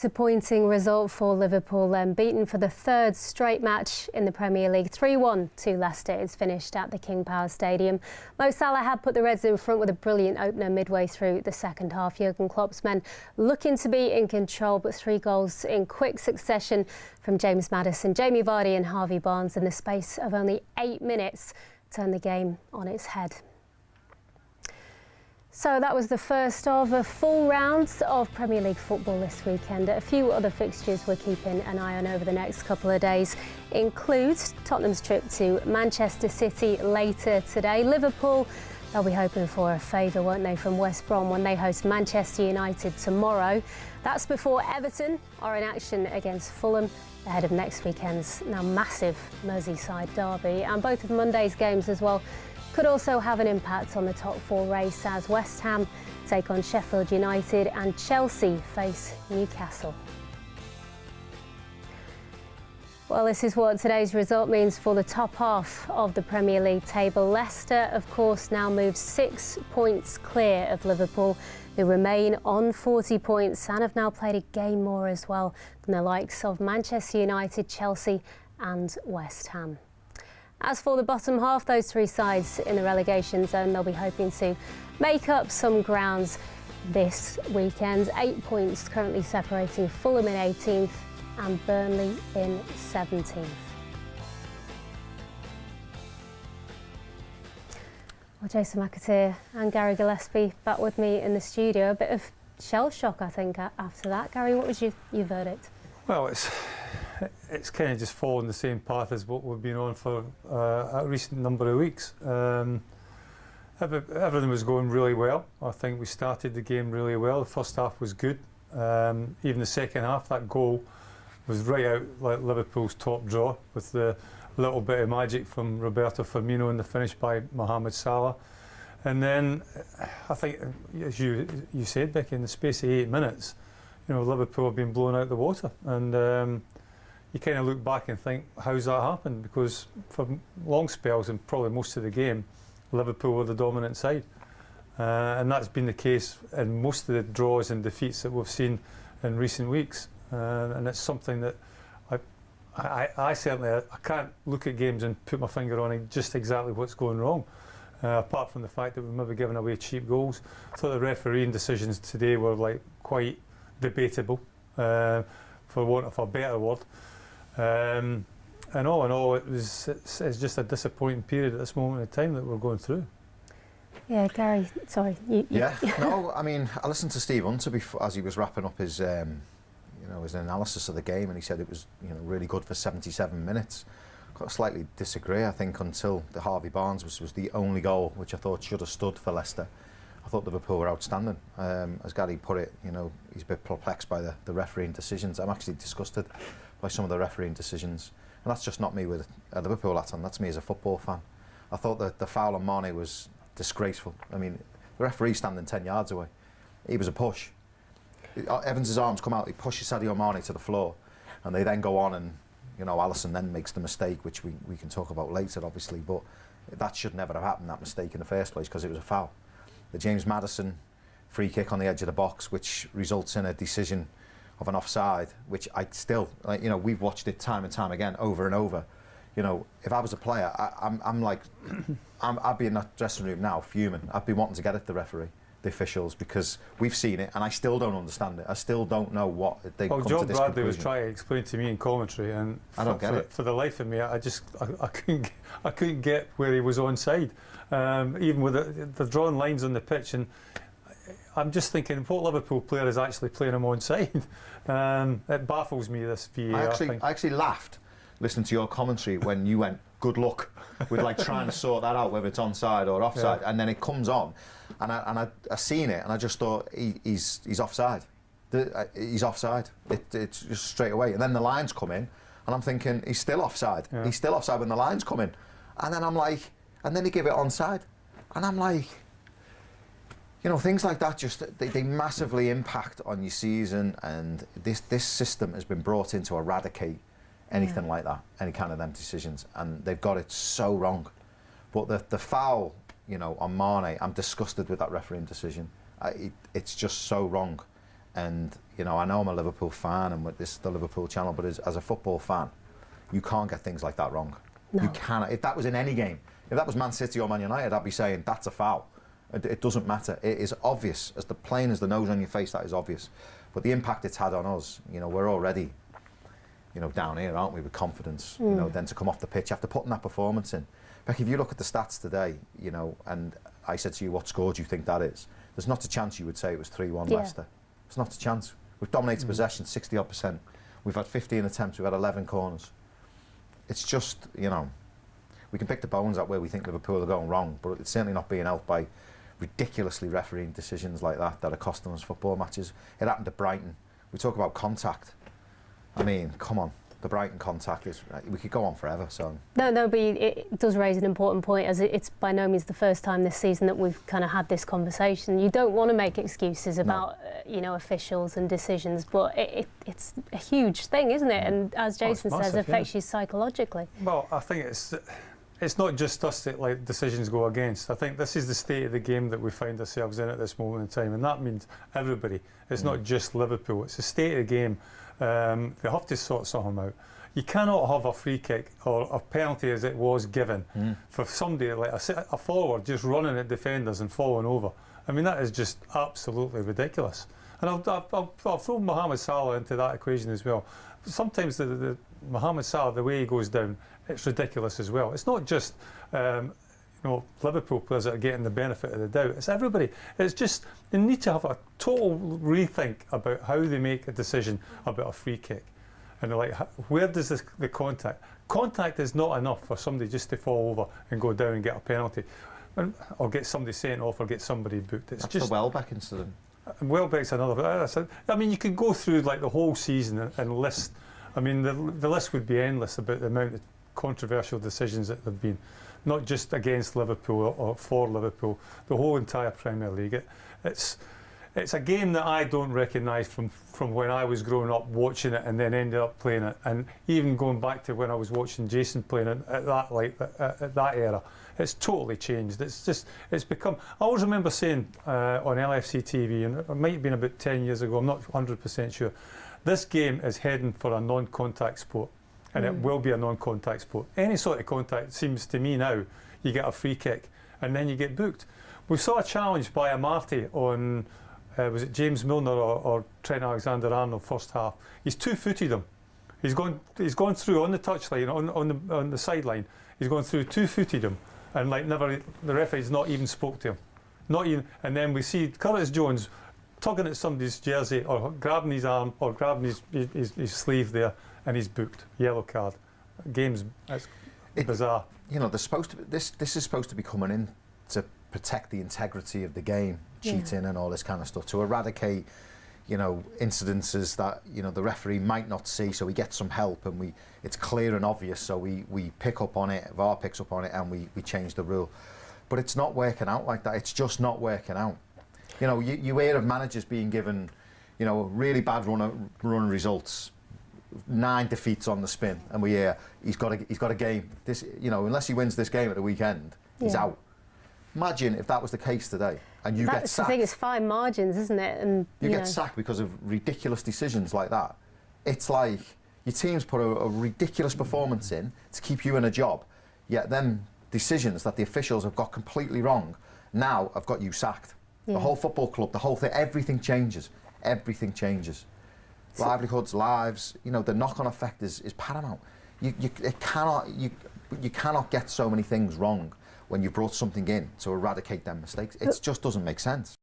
Disappointing result for Liverpool, beaten for the third straight match in the Premier League. 3-1 to Leicester. It's finished at the King Power Stadium. Mo Salah had put the Reds in front with a brilliant opener midway through the second half. Jurgen Klopp's men looking to be in control, but 3 goals in quick succession from James Maddison, Jamie Vardy and Harvey Barnes in the space of only 8 minutes turned the game on its head. So that was the first of a full round of Premier League football this weekend. A few other fixtures we're keeping an eye on over the next couple of days include Tottenham's trip to Manchester City later today. Liverpool, they'll be hoping for a favour, won't they, from West Brom when they host Manchester United tomorrow. That's before Everton are in action against Fulham ahead of next weekend's now massive Merseyside derby. And both of Monday's games as well could also have an impact on the top 4 race as West Ham take on Sheffield United and Chelsea face Newcastle. Well, this is what today's result means for the top half of the Premier League table. Leicester, of course, now moves 6 points clear of Liverpool, who remain on 40 points and have now played a game more as well than the likes of Manchester United, Chelsea and West Ham. As for the bottom half, those 3 sides in the relegation zone, they'll be hoping to make up some grounds this weekend. 8 points currently separating Fulham in 18th and Burnley in 17th. Well, Jason McAteer and Gary Gillespie back with me in the studio. A bit of shell shock, I think, after that. Gary, what was your verdict? Well, it's kind of just following the same path as what we've been on for a recent number of weeks. Everything was going really well. I think we started the game really well. The first half was good. Even the second half, that goal was right out like Liverpool's top draw with the little bit of magic from Roberto Firmino and the finish by Mohamed Salah. And then I think, as you said, Becky, in the space of 8 minutes, you know, Liverpool have been blown out the water. And you kind of look back and think, how's that happened? Because for long spells and probably most of the game, Liverpool were the dominant side. And that's been the case in most of the draws and defeats that we've seen in recent weeks. And it's something that I certainly I can't look at games and put my finger on just exactly what's going wrong. Apart from the fact that we've maybe given away cheap goals. I thought the refereeing decisions today were like quite debatable, for want of a better word. And all in all, it's just a disappointing period at this moment in time that we're going through. Yeah, Gary, sorry. Yeah, no, I mean, I listened to Steve Hunter before, as he was wrapping up his, his analysis of the game, and he said it was, really good for 77 minutes. I slightly disagree. I think until the Harvey Barnes was the only goal which I thought should have stood for Leicester. I thought Liverpool were outstanding. As Gary put it, he's a bit perplexed by the refereeing decisions. I'm actually disgusted by some of the refereeing decisions. And that's just not me with a Liverpool hat on, that's me as a football fan. I thought that the foul on Mane was disgraceful. I mean, the referee standing 10 yards away. He was a push. Evans' arms come out, he pushes Sadio Mane to the floor, and they then go on and, Alisson then makes the mistake, which we can talk about later, obviously, but that should never have happened, that mistake in the first place, because it was a foul. The James Maddison free kick on the edge of the box, which results in a decision of an offside, which I still, we've watched it time and time again, over and over. If I was a player, I'd be in that dressing room now fuming. I'd be wanting to get at the referee, the officials, because we've seen it and I still don't understand it. I still don't know what they come to this conclusion. John Bradley was trying to explain to me in commentary, and I don't get it. For the life of me, I couldn't get where he was onside. Even with the drawn lines on the pitch, and I'm just thinking, what Liverpool player is actually playing him onside? It baffles me, this VAR thing. I actually laughed listening to your commentary when you went, good luck, with trying to sort that out, whether it's onside or offside, and then it comes on, and I seen it, and I just thought he's offside. He's offside. It's just straight away, and then the lines come in, and I'm thinking he's still offside. Yeah. He's still offside when the lines come in, and then I'm like, and then they give it onside, and I'm like, things like that just they massively impact on your season, and this system has been brought in to eradicate anything like that, any kind of them decisions, and they've got it so wrong. But the foul, on Mane, I'm disgusted with that refereeing decision. It's just so wrong. And you know, I know I'm a Liverpool fan, and this is the Liverpool channel, but as a football fan, you can't get things like that wrong. No. You cannot. If that was in any game, if that was Man City or Man United, I'd be saying that's a foul. It doesn't matter. It is obvious, as plain as the nose on your face. That is obvious. But the impact it's had on us, you know, we're already, you know, down here, aren't we, with confidence. You know, then to come off the pitch after putting that performance in. Becky, if you look at the stats today, you know, and I said to you, what score do you think that is? There's not a chance you would say it was 3-1 Leicester. There's not a chance. We've dominated possession 60-odd%. We've had 15 attempts. We've had 11 corners. It's just, you know, we can pick the bones out where we think Liverpool are going wrong, but it's certainly not being helped by ridiculously refereeing decisions like that are costing us football matches. It happened to Brighton. We talk about contact. I mean, come on. The Brighton contact is, we could go on forever. So No, but it does raise an important point, as it's by no means the first time this season that we've kind of had this conversation. You don't want to make excuses about you know, officials and decisions, but it's a huge thing, isn't it? And as Jason says, it affects you psychologically. Well, I think it's not just us that like decisions go against. I think this is the state of the game that we find ourselves in at this moment in time, and that means everybody. It's not just Liverpool. It's the state of the game. They have to sort something out. You cannot have a free kick or a penalty as it was given for somebody like a forward just running at defenders and falling over. I mean, that is just absolutely ridiculous. And I'll throw Mohamed Salah into that equation as well. Sometimes the Mohamed Salah, the way he goes down, it's ridiculous as well. It's not just you know, Liverpool players that are getting the benefit of the doubt. It's everybody. It's just, they need to have a total rethink about how they make a decision about a free kick. And they're like, where does the contact? Contact is not enough for somebody just to fall over and go down and get a penalty, or get somebody sent off, or get somebody booked. It's that's just the Welbeck incident. Welbeck's another. I mean, you could go through like the whole season and list. I mean, the list would be endless about the amount of controversial decisions that there have been, not just against Liverpool or for Liverpool, the whole entire Premier League. It's a game that I don't recognise from when I was growing up watching it and then ended up playing it, and even going back to when I was watching Jason playing it at that era. It's totally changed. It's become. I always remember saying on LFC TV, and it might have been about 10 years ago, I'm not 100% sure, this game is heading for a non-contact sport, and it will be a non-contact sport. Any sort of contact, seems to me now, you get a free kick and then you get booked. We saw a challenge by Amartey on, was it James Milner or Trent Alexander-Arnold first half. He's two-footed him. He's gone through on the touchline, on the sideline. He's gone through, two-footed him, and like never, the referee's not even spoke to him. Not even, and then we see Curtis Jones tugging at somebody's jersey or grabbing his arm or grabbing his sleeve there, and he's booked. Yellow card. Game's bizarre. You know, there's supposed to be, this is supposed to be coming in to protect the integrity of the game, cheating and all this kind of stuff, to eradicate, you know, incidences that, you know, the referee might not see, so we get some help, and it's clear and obvious, so we pick up on it, VAR picks up on it, and we change the rule. But it's not working out like that. It's just not working out. You know, you hear of managers being given, you know, really bad run results, 9 defeats on the spin, and we hear he's got a game. This, you know, unless he wins this game at the weekend, he's out. Imagine if that was the case today, and you get sacked. I think it's fine margins, isn't it? And you get sacked because of ridiculous decisions like that. It's like your team's put a ridiculous performance in to keep you in a job, yet them decisions that the officials have got completely wrong now have got you sacked. The whole football club, the whole thing, everything changes. Everything changes. Livelihoods, lives, you know, the knock-on effect is paramount. You cannot get so many things wrong when you brought something in to eradicate them mistakes. It just doesn't make sense.